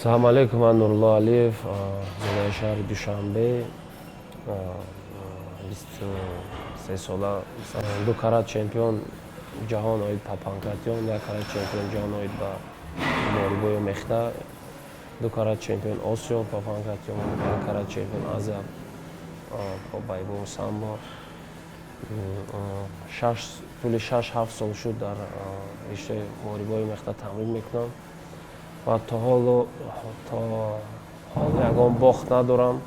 Салому алейкум, ман Нурулло Алиев, зинаи шаҳри Душанбе, 23 сола, ду карат чемпион ҷаҳон оид ба панкратион, як карат чемпион ҷаҳон оид ба морибои мехта, ду карат чемпион Осиё ба панкратион, як карат чемпион Азия ба байбоу самбо. Тӯли 6-7 сол шуд дар риштаи морибои мехта тамрин мекунам ва то ҳол ягон бохт надорам.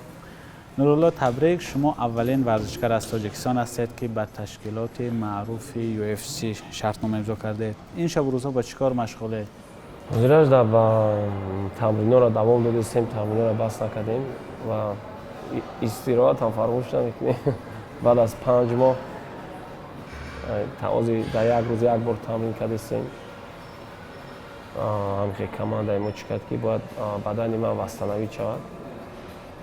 Нурулло Табрик, шумо аввалин варзишгар аз Тоҷикистон ҳастед, ки ба ташкилоти маъруфи UFC шартнома имзо кардед. Ин шабу рӯзҳо ба чӣ кор машғулед? Ҳозираш ба тамринҳоро давом додистем, тамринҳоро бас накардем ва истироҳатам фаромӯш намекунем. Баъд аз 5 моҳ дар як рӯз як бор тамрин кардистем. ҳамихе командаи мо чӣ кард, ки бояд бадани ман вастанавӣ шавад.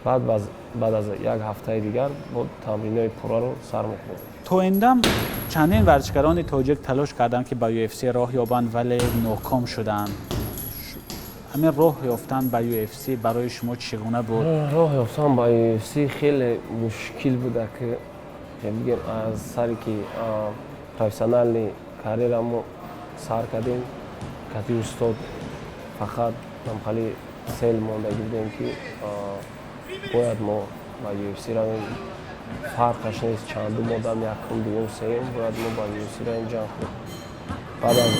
Баъд аз як ҳафтаи дигар бо тамринҳои пурраро сар мекунем. То индам чандин варзишгарони тоҷик талош карданд, ки ба UFC роҳ ёбанд, вале ноком шуданд. ҳамин роҳ ёфтан ба UFC барои шумо чӣ гуна буд? роҳ ёфтан ба UFC хеле мушкил буда, ки бигем аз саре ки профессионални карьерамо сар кардем. Кати устод фақат намхали сел мондагӣ будем, ки бояд мо ба UFC равем. Фарқаш нест чандум одам, якум, дуюм, сеюм, бояд мо ба UFC равем ҷанг кунем. Баъд аз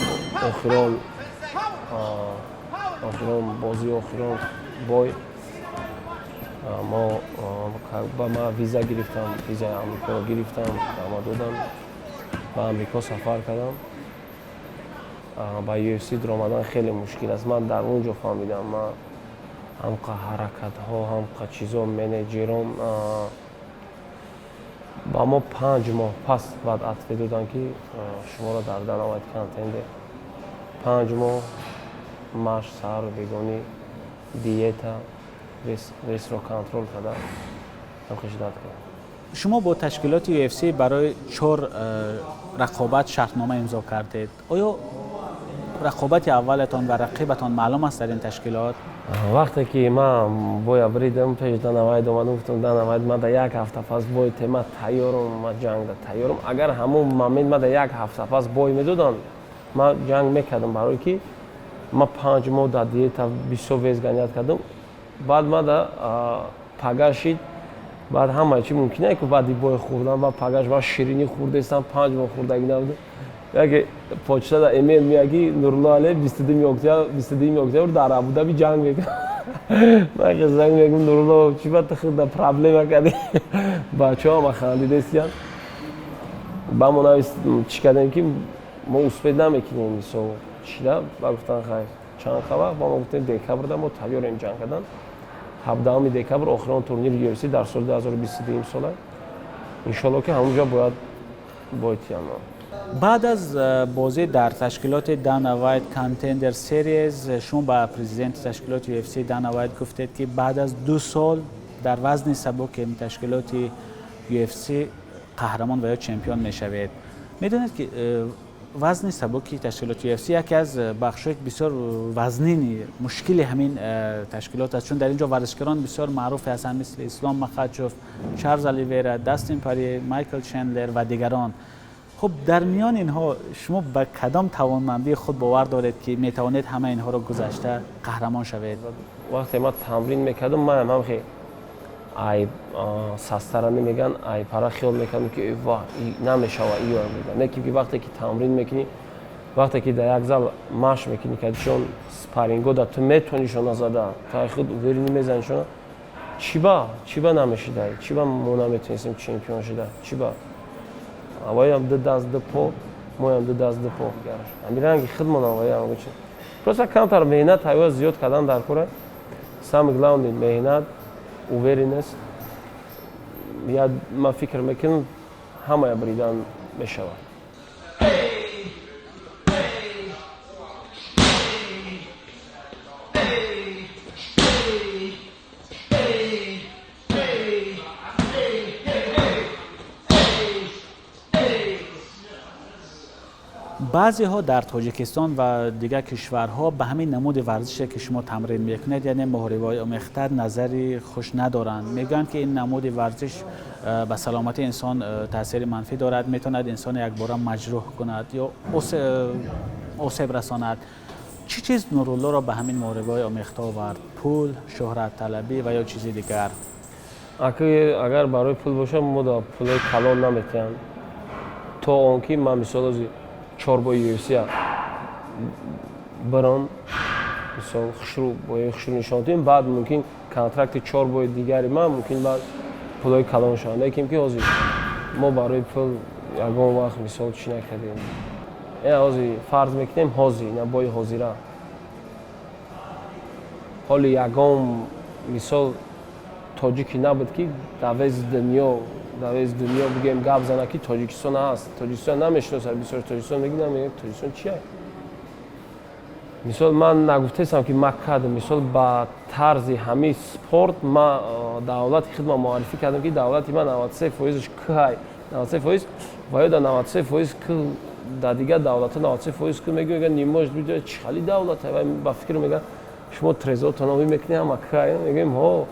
охирон бозии охирон бой ба ман виза гирифтам, визаи амрикоро гирифтам, ба ма додам, ба амрико сафар кардам. Ба UFC дромадан хеле мушкил аст. Ман дар он ҷо фаҳмидам, ман ҳамқа ҳаракатҳо, ҳамқа чизо, менеҷерон ба мо 5 моҳ пас ваъдат медоданд, ки шуморо дар Dana White Contender 5 моҳ машқ, саҳару бегонӣ, диета, весро контрол карда ҳамқишдат кунем. шумо бо ташкилоти UFC барои 4 рақобат шартнома имзо кардед. оё рақобати аввалатон ва рақибатон маълум аст дар ин ташкилот? вақте ки ман боя биридам, пеш Dana White омадам, гуфтам Dana White, ман дар як ҳафта пас бой тема тайёрам, ман ҷангда тайёрам. Агар ҳамон момент ман дар як ҳафта пас бой медоданд, ман ҷанг мекардам, барое ки ман 5 моҳ дар диета бисёр везганият кардам. баъд ман дар пагашид, баъд ҳамаи чӣ мумкин аст, ки баъди бой хӯрдан, ман пагаш ва ширинӣ хӯрдастам, 5 моҳ хӯрдагӣ набудам. яке почта дар эмейл меяд, ки Нурулло Алиев 22 октябр дар Абу-Даби ҷанг мекунад. ман ки занг мегӯям, Нурулло чӣ ба тухда проблема кардӣ? бачаҳо ҳама хандидастиян. ба мо навист чӣ кардем, ки мо успеҳ намекунем мисол чида. ба гуфтан хайр чанд хабар, ба мо гуфтем декабрда мо тайёрем ҷанг кардан. 17 декабр охирон турнири UFC дар соли 2022 сола. иншоалло ки ҳамон ҷо бояд бойтиям. баъд аз бозӣ дар ташкилоти Dana White Contender Series, шумо ба президенти ташкилоти UFC Dana White гуфтед, ки баъд аз 2 сол дар вазни сабуки ташкилоти UFC қаҳрамон ва ё чемпион мешавед. медонед, ки вазни сабуки ташкилоти UFC яке аз бахшҳои бисёр вазнини мушкили ҳамин ташкилот аст, чун дар ин ҷо варзишгарон бисёр маъруфе ҳастанд, мисли Ислом Махачов, Чарлз Оливера, Дастин Порье, Майкл Чендлер ва дигарон. хуб, дар миёни инҳо шумо ба кадом тавонмандии худ бовар доред, ки метавонед ҳама инҳоро гузашта қаҳрамон шавед? вақте ман тамрин мекардам, ман ҳамхе ай састара намеган, ай пара хиёл мекардам, ки ва намешава иёр меган. Не ки вақте ки тамрин мекунӣ, вақте ки дар як зал машқ мекунӣ, ки чун спарринго да ту метавонишона зада, та худ уверенӣ мезанишона, чиба намешуда, чиба мо наметавонистем чемпион шуда, чиба авоям ду даст ду по, моям ду даст ду по. ҳамин худмонам авоям гӯчи. Просто камтар меҳнат ҳайвоя зиёд кардан дар кора. Сами главни меҳнат, уверенность. Я ман фикр мекунам ҳамая биридан мешавад. بعضی ها در تاجیکستان و دیگر کشورها به همین نمود ورزشی که شما تمرین میکنید یعنی محاربه‌های آمیخته نظری خوش ندارند. میگن که این نمود ورزش به سلامتی انسان تاثیر منفی دارد، میتواند انسان یک بار مجروح کند یا آسیب رساند. چی چیز نورالله را به همین محاربه‌های آمیخته آورد؟ پول، شهرت طلبی و یا چیزی دیگر؟ اگر برای پول باشه ما دا پولای کلان نمیتونیم. تا آنکه من مثال از 4 بای UFC بران مثال خشرو نشان دهیم، بعد ممکن کنترکت 4 بای دیگری من ممکن بعد پولای کلان شوند. لیکن که حاضر ما برای پول یگان وقت مثال چی نکردیم. این حاضر فرض میکنیم حاضر نه بای حاضره. حالی یگان مثال تاجیکی نبود که دویز دنیا بگیم گپ زنه که تاجیکستان هست. تاجیکستان نمیشناسه، بسیار تاجیکستان میگن تاجیکستان چیه؟ مثال من نگفتم که مکه مثال با طرز همه سپورت ما دولت خدمت معرفی کردم که دولت من 93% که های 93% و یا 93% که در دیگه دولت 93% که میگه نیماش میگه چخالی دولت و با فکر میگه شما ترزو تناوی میکنی هم مکه میگیم ها.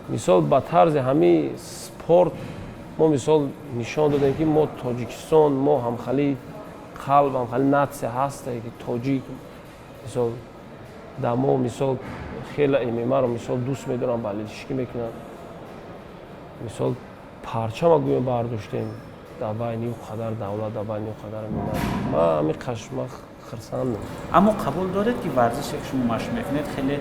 مثال با طرز همه سپورت ما مثال نشان دادیم که ما تاجیکستان ما هم خیلی قلب هم خیلی ناتسی هست که تاجیک مثال دما مثال خیلی MMA رو مثال دوست میدارم بلدیشکی میکنن. مثال پرچم گویا برداشتیم در بین قدر دولت در بین قدر ملت. ما همین خشم خرسندم. اما قبول دارید که ورزشی که شما مشق میکنید خیلی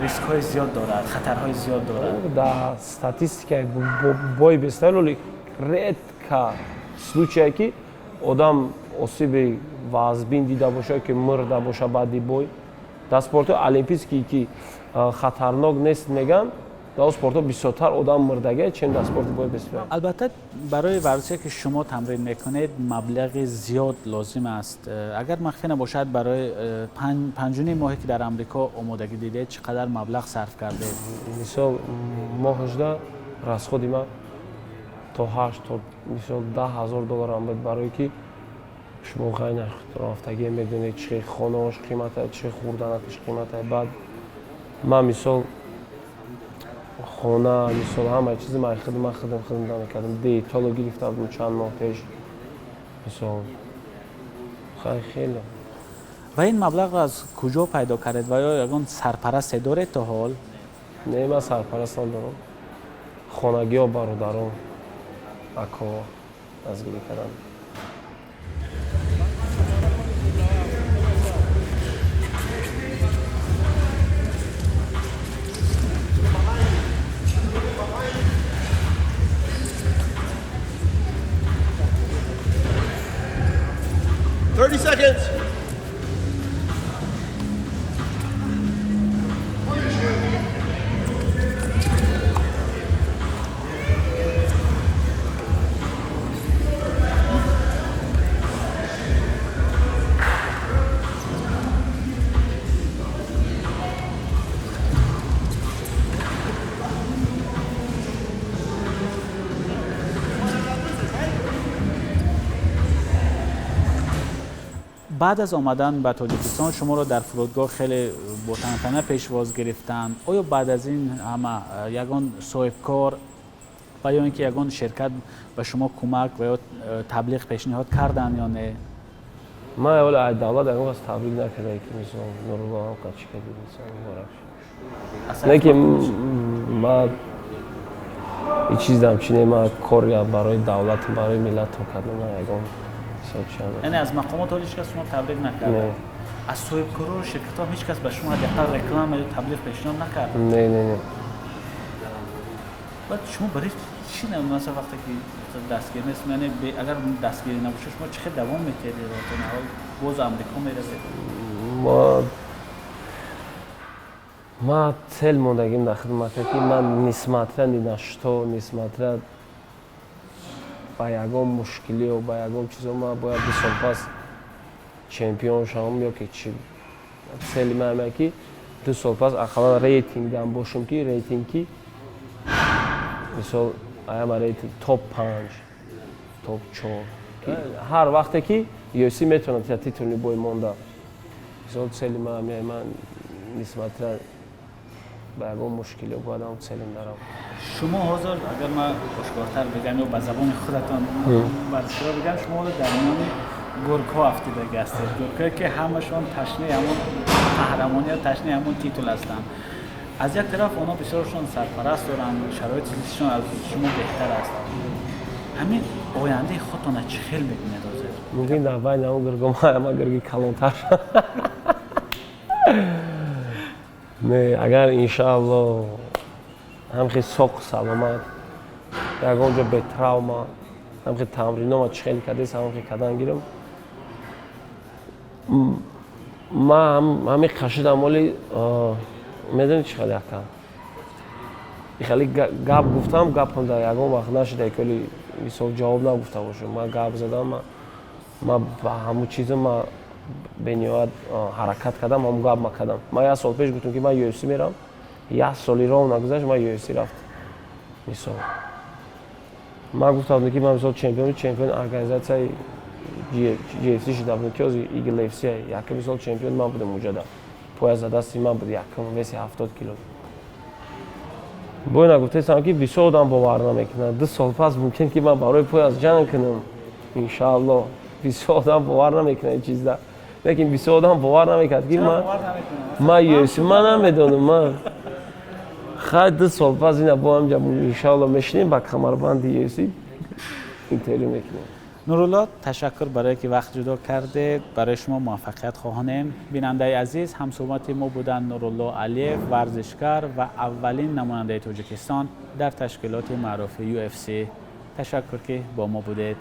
ریسک های زیاد دارد، خطرهای زیاد دارد؟ در استاتستیک بای بستر ولی ریت که случаи که آدم آسیب وزبین دیده باشه که مرده باشه بعد بای در اسپورت المپیکی که خطرناک نیست میگن در اسپورت بیشتر آدم مردگی چون در اسپورت بای بستر. البته برای ورزشی که شما تمرین میکنید مبلغ زیاد لازم است. اگر مخفی نباشد برای 5 ماهی که در امریکا آمادگی دیده چقدر مبلغ صرف کرده؟ مثال ماه 18 راسخود ما تا 8 تا مثال $10,000 هم بود برای که شما خیلی رفتگی میدونید چه خانه‌اش قیمته چه خوردنش قیمته. بعد من مثال خانه مثال همه چیز من خدمت نمی‌کردم. دیتالو گرفته بودم چند ماه پیش مثال خیلی. و این مبلغ از کجا پیدا کردید و یا یگان سرپرست دارید تا حال؟ نه من سرپرست ندارم. خانگی و برادران اکا دستگیری کردن. Seconds. بعد از آمدن به تاجیکستان شما را در فرودگاه خیلی با تنتنه پیشواز گرفتند. آیا بعد از این همه یگان صاحبکار و یا اینکه یگان شرکت به شما کمک و یا تبلیغ پیشنهاد کردن یا نه؟ ما اول دولت اگه واسه تبلیغ نکرده که مثلا نورالله هم قچی کردی مثلا نه که ما این چیز همچینه ما کار برای دولت برای ملت کردم نه یگان یعنی از مقامات هیچ کس شما تبلیغ نکرد؟ از صاحبکارا و شرکت‌ها هیچ کس به شما حداقل رکلام یا تبلیغ پیشنهاد نکرد؟ نه. بعد شما برای چی مثلا وقتی که دستگیر نیست یعنی اگر دستگیری نباشه شما چه دوام می‌کردید تا نهایت باز آمریکا می‌رسید؟ ما цел موندگیم در خدمت که من نسبتاً نشتا نسبتاً با یگان مشکلی و با یگان چیزا ما باید 2 سال پس چمپیون شوم یا که چی цели من که 2 سال پس اقلا ریتینگ دام باشم که ریتینگ کی مثلا ایم ریتینگ توپ 5 توپ 4 ҳар вақте ки UFC метавонад титулни бой монда мисол цели ман нисбатан ба ягон мушкиле бо адам целим дарам. شما حاضر اگر ما اشکارتر بگم یا به زبان خودتان برشتر بگم شما در میان گرگ‌ها افتیده هستید. گرگ‌هایی که همشون تشنه همون قهرمانی یا تشنه همون تیتول هستند. از یک طرف اونا بسیارشون سرپرست دارن، شرایط زیستشون از شما بهتر است. همین آینده خودتون چه خیلی می‌بینید حاضر؟ ممکن در بین اون گرگ‌ها ما گرگی کلانتر نه اگر انشاءالله همخی ساق سلامت یکونجا به تراوما همخی تمرینام چخیل کردیس همخی کردن گیرم ما همین خشیدم ولی میدونی چی خیلی یکم خیلی گپ گفتم گپم در یکون وقت نشده کلی مثال جواب نگفته باشم من گپ زدم ما با همون چیز ما به نیاد حرکت کردم هم گپ کردم من یک سال پیش گفتم که من UFC میرم یک سالی راه نگذشت من UFC رفت مثال من گفتم که من مثال چمپیون ارگانیزاسیون GFC شدم که از ایگل FC یک مثال چمپیون من بودم اونجا پای دستی من بود یکم وزن 70 کیلو بوی نگفتم که 20 آدم باور نمیکنه 2 سال پس ممکن که من برای پای از جنگ کنم ان شاء الله 20 آدم باور نمیکنه این چیز ده لیکن 20 آدم باور نمیکرد که من UFC من نمیدونم من خیلی 2 سال پس اینا با هم جمع ان شاء الله میشینیم با کمربند UFC اینطوری میکنیم. نورالله تشکر برای که وقت جدا کرده برای شما موفقیت خواهانیم. بیننده عزیز هم صحبت ما بودن نورالله علیف ورزشکار و اولین نماینده تاجیکستان در تشکیلات معروف UFC. تشکر که با ما بودید.